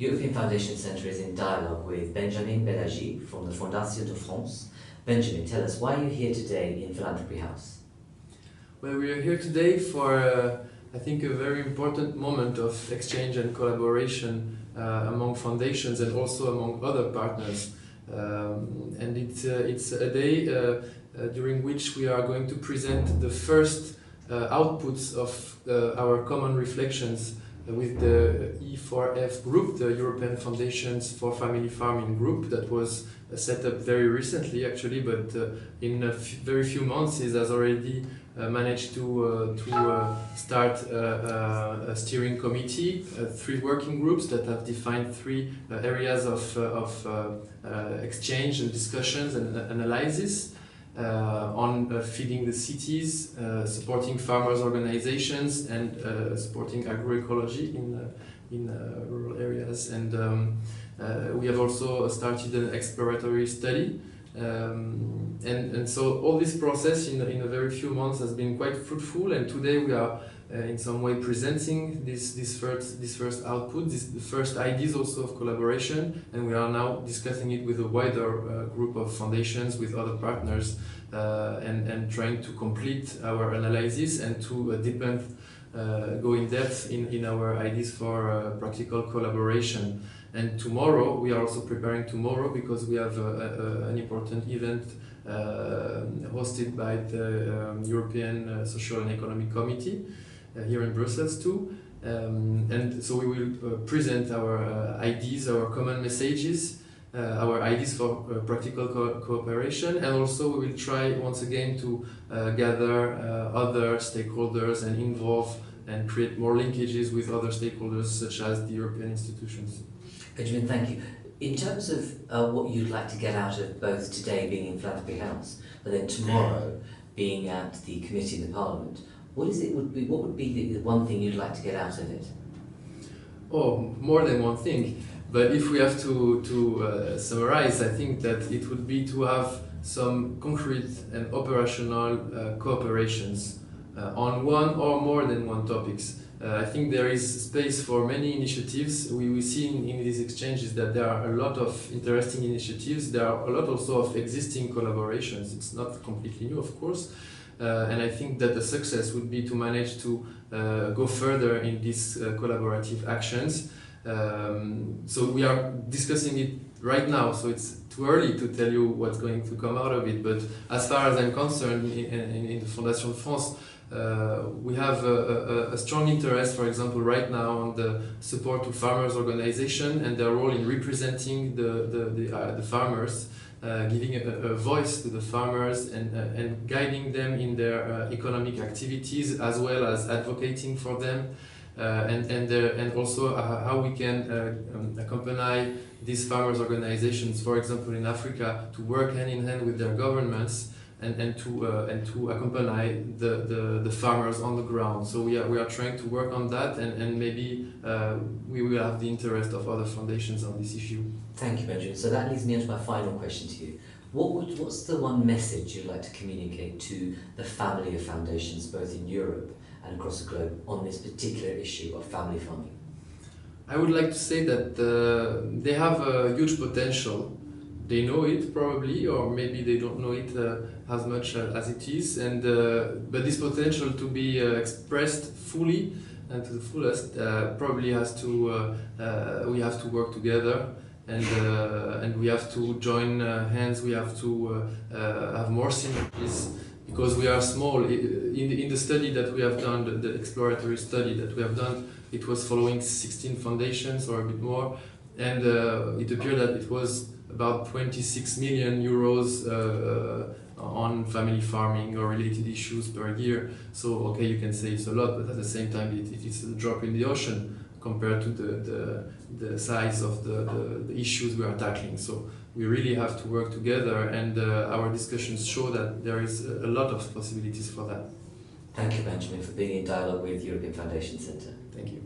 European Foundation Centre is in dialogue with Benjamin Bellegy from the Fondation de France. Benjamin, tell us, why are you here today in Philanthropy House? Well, we are here today for, I think, a very important moment of exchange and collaboration among foundations and also among other partners. And it's a day during which we are going to present the first outputs of our common reflections with the E4F group, the European Foundations for Family Farming group, that was set up very recently actually, but in very few months it has already managed to start a steering committee, 3 working groups that have defined 3 areas of exchange and discussions and analysis on feeding the cities, supporting farmers' organizations, and supporting agroecology in rural areas. And we have also started an exploratory study. And so all this process in a very few months has been quite fruitful, and today we are in some way presenting this first output, the first ideas also of collaboration, and we are now discussing it with a wider group of foundations, with other partners, and trying to complete our analysis and to deepen, go in depth in our ideas for practical collaboration. And tomorrow, we are also preparing tomorrow because we have an important event hosted by the European Social and Economic Committee here in Brussels too. And so we will present our ideas, our common messages, our ideas for practical cooperation, and also we will try once again to gather other stakeholders and involve and create more linkages with other stakeholders such as the European institutions. Benjamin, thank you. In terms of what you'd like to get out of both today being in Philanthropy House, but then tomorrow being at the committee in the Parliament, what would be the one thing you'd like to get out of it? Oh, more than one thing. But if we have to summarize, I think that it would be to have some concrete and operational cooperations on one or more than one topics. I think there is space for many initiatives. We see in these exchanges that there are a lot of interesting initiatives. There are a lot also of existing collaborations. It's not completely new, of course. And I think that the success would be to manage to go further in these collaborative actions. So we are discussing it right now, so it's too early to tell you what's going to come out of it. But as far as I'm concerned, in the Fondation de France, we have a strong interest, for example, right now on the support to farmers' organization and their role in representing the farmers, giving a voice to the farmers and guiding them in their economic activities, as well as advocating for them, and also how we can accompany these farmers' organizations, for example, in Africa, to work hand in hand with their governments and to accompany the farmers on the ground. So we are trying to work on that, and maybe we will have the interest of other foundations on this issue. Thank you, Benjamin. So that leads me on to my final question to you. What's the one message you'd like to communicate to the family of foundations, both in Europe and across the globe, on this particular issue of family farming? I would like to say that they have a huge potential. They know it probably, or maybe they don't know it as much as it is, and but this potential to be expressed fully and to the fullest probably has to we have to work together, and we have to join hands. We have to have more synergies, because we are small. In the study that we have done, the exploratory study that we have done, it was following 16 foundations or a bit more, and it appeared that it was about 26 million euros on family farming or related issues per year. So, okay, you can say it's a lot, but at the same time, it's a drop in the ocean compared to the size of the issues we are tackling. So we really have to work together, and our discussions show that there is a lot of possibilities for that. Thank you, Benjamin, for being in dialogue with European Foundation Centre. Thank you.